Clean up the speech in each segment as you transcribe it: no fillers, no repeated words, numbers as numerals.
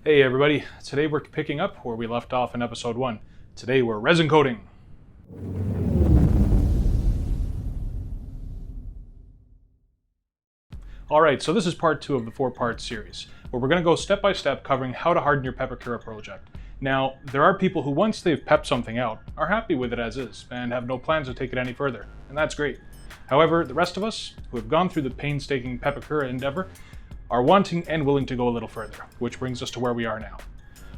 Hey everybody, today we're picking up where we left off in episode 1. Today we're resin coating. Alright, so this is part 2 of the 4-part series, where we're going to go step by step covering how to harden your Pepakura project. Now, there are people who once they've pepped something out, are happy with it as is, and have no plans to take it any further, and that's great. However, the rest of us, who have gone through the painstaking Pepakura endeavor, are wanting and willing to go a little further, which brings us to where we are now.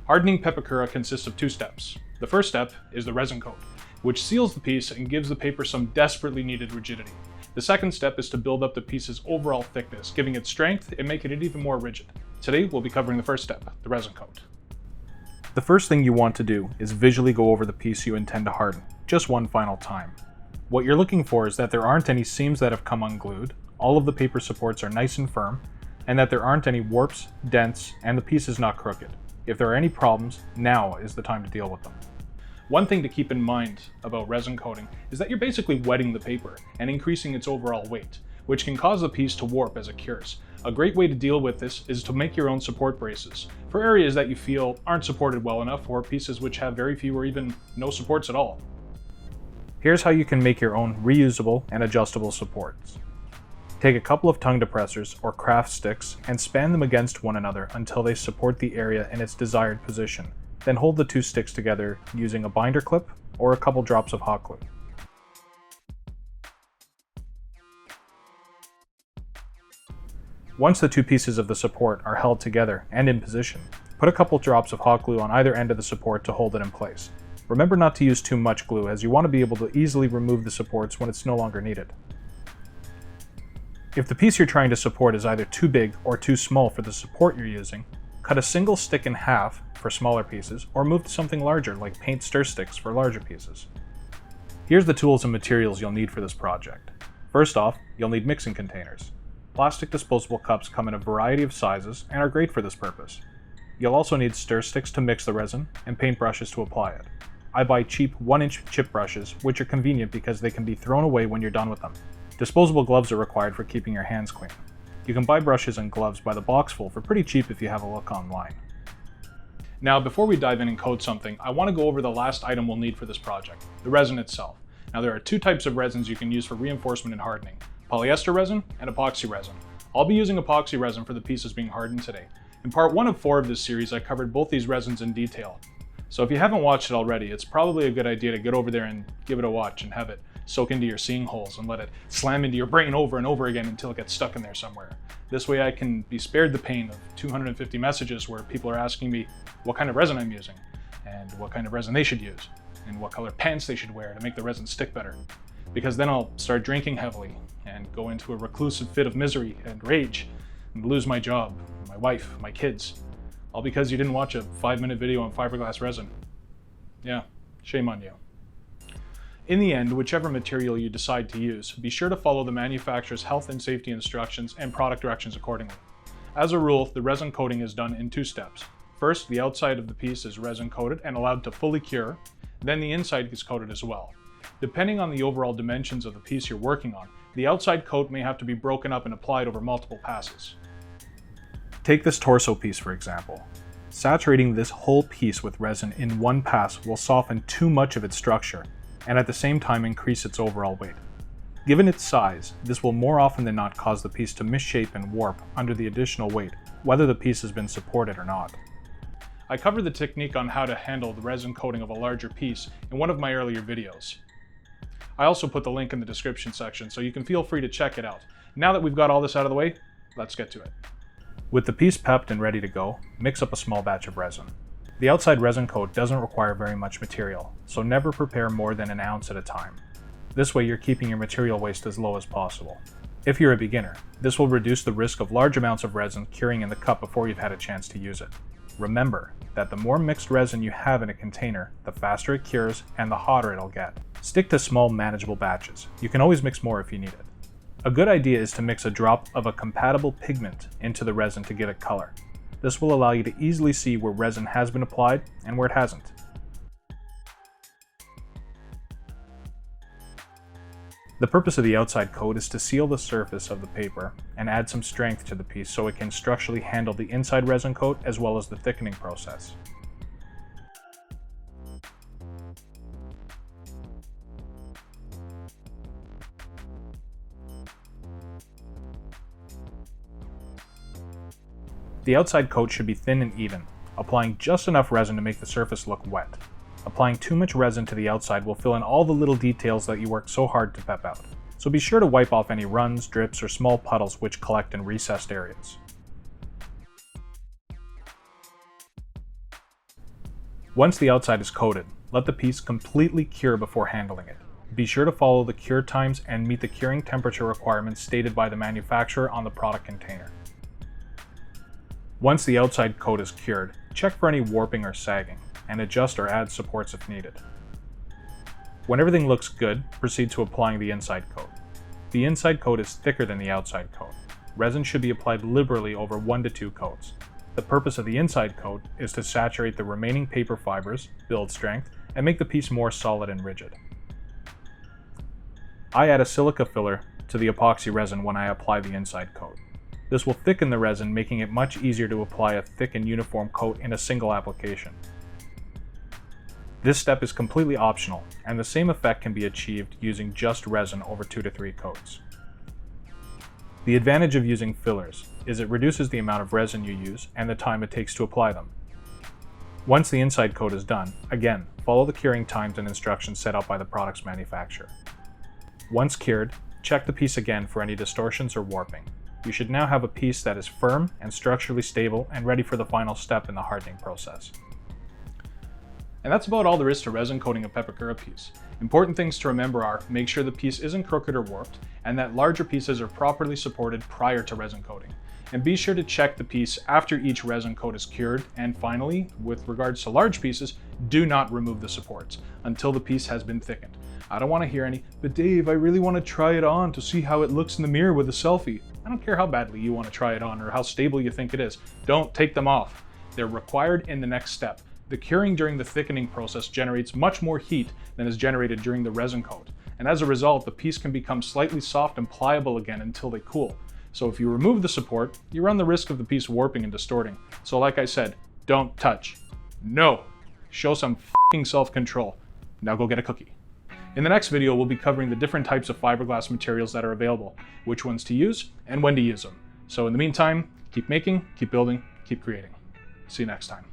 Hardening Pepakura consists of 2 steps. The first step is the resin coat, which seals the piece and gives the paper some desperately needed rigidity. The second step is to build up the piece's overall thickness, giving it strength and making it even more rigid. Today we'll be covering the first step, the resin coat. The first thing you want to do is visually go over the piece you intend to harden, just one final time. What you're looking for is that there aren't any seams that have come unglued, all of the paper supports are nice and firm, and that there aren't any warps, dents, and the piece is not crooked. If there are any problems, now is the time to deal with them. One thing to keep in mind about resin coating is that you're basically wetting the paper and increasing its overall weight, which can cause the piece to warp as it cures. A great way to deal with this is to make your own support braces for areas that you feel aren't supported well enough or pieces which have very few or even no supports at all. Here's how you can make your own reusable and adjustable supports. Take a couple of tongue depressors or craft sticks and span them against one another until they support the area in its desired position. Then hold the 2 sticks together using a binder clip or a couple drops of hot glue. Once the 2 pieces of the support are held together and in position, put a couple drops of hot glue on either end of the support to hold it in place. Remember not to use too much glue, as you want to be able to easily remove the supports when it's no longer needed. If the piece you're trying to support is either too big or too small for the support you're using, cut a single stick in half for smaller pieces or move to something larger like paint stir sticks for larger pieces. Here's the tools and materials you'll need for this project. First off, you'll need mixing containers. Plastic disposable cups come in a variety of sizes and are great for this purpose. You'll also need stir sticks to mix the resin and paint brushes to apply it. I buy cheap 1-inch chip brushes, which are convenient because they can be thrown away when you're done with them. Disposable gloves are required for keeping your hands clean. You can buy brushes and gloves by the boxful for pretty cheap if you have a look online. Now, before we dive in and coat something, I want to go over the last item we'll need for this project, the resin itself. Now, there are 2 types of resins you can use for reinforcement and hardening, polyester resin and epoxy resin. I'll be using epoxy resin for the pieces being hardened today. In part 1 of 4 of this series, I covered both these resins in detail. So if you haven't watched it already, it's probably a good idea to get over there and give it a watch and have it soak into your seeing holes and let it slam into your brain over and over again until it gets stuck in there somewhere. This way I can be spared the pain of 250 messages where people are asking me what kind of resin I'm using and what kind of resin they should use and what color pants they should wear to make the resin stick better. Because then I'll start drinking heavily and go into a reclusive fit of misery and rage and lose my job, my wife, my kids, all because you didn't watch a 5-minute video on fiberglass resin. Yeah, shame on you. In the end, whichever material you decide to use, be sure to follow the manufacturer's health and safety instructions and product directions accordingly. As a rule, the resin coating is done in 2 steps. First, the outside of the piece is resin coated and allowed to fully cure, then the inside is coated as well. Depending on the overall dimensions of the piece you're working on, the outside coat may have to be broken up and applied over multiple passes. Take this torso piece for example. Saturating this whole piece with resin in one pass will soften too much of its structure and at the same time increase its overall weight. Given its size, this will more often than not cause the piece to misshape and warp under the additional weight, whether the piece has been supported or not. I covered the technique on how to handle the resin coating of a larger piece in one of my earlier videos. I also put the link in the description section, so you can feel free to check it out. Now that we've got all this out of the way, let's get to it. With the piece pepped and ready to go, mix up a small batch of resin. The outside resin coat doesn't require very much material, so never prepare more than an ounce at a time. This way you're keeping your material waste as low as possible. If you're a beginner, this will reduce the risk of large amounts of resin curing in the cup before you've had a chance to use it. Remember that the more mixed resin you have in a container, the faster it cures and the hotter it'll get. Stick to small, manageable batches. You can always mix more if you need it. A good idea is to mix a drop of a compatible pigment into the resin to give it color. This will allow you to easily see where resin has been applied and where it hasn't. The purpose of the outside coat is to seal the surface of the paper and add some strength to the piece so it can structurally handle the inside resin coat as well as the thickening process. The outside coat should be thin and even, applying just enough resin to make the surface look wet. Applying too much resin to the outside will fill in all the little details that you worked so hard to pep out, so be sure to wipe off any runs, drips, or small puddles which collect in recessed areas. Once the outside is coated, let the piece completely cure before handling it. Be sure to follow the cure times and meet the curing temperature requirements stated by the manufacturer on the product container. Once the outside coat is cured, check for any warping or sagging, and adjust or add supports if needed. When everything looks good, proceed to applying the inside coat. The inside coat is thicker than the outside coat. Resin should be applied liberally over 1 to 2 coats. The purpose of the inside coat is to saturate the remaining paper fibers, build strength, and make the piece more solid and rigid. I add a silica filler to the epoxy resin when I apply the inside coat. This will thicken the resin, making it much easier to apply a thick and uniform coat in a single application. This step is completely optional, and the same effect can be achieved using just resin over 2 to 3 coats. The advantage of using fillers is it reduces the amount of resin you use and the time it takes to apply them. Once the inside coat is done, again, follow the curing times and instructions set out by the product's manufacturer. Once cured, check the piece again for any distortions or warping. You should now have a piece that is firm and structurally stable and ready for the final step in the hardening process. And that's about all there is to resin coating a Pepakura piece. Important things to remember are, make sure the piece isn't crooked or warped, and that larger pieces are properly supported prior to resin coating. And be sure to check the piece after each resin coat is cured, and finally, with regards to large pieces, do not remove the supports until the piece has been thickened. I don't want to hear any, but Dave, I really want to try it on to see how it looks in the mirror with a selfie. I don't care how badly you want to try it on or how stable you think it is. Don't take them off. They're required in the next step. The curing during the thickening process generates much more heat than is generated during the resin coat, and as a result, the piece can become slightly soft and pliable again until they cool. So if you remove the support, you run the risk of the piece warping and distorting. So like I said, don't touch. No! Show some f***ing self-control. Now go get a cookie. In the next video, we'll be covering the different types of fiberglass materials that are available, which ones to use, and when to use them. So in the meantime, keep making, keep building, keep creating. See you next time.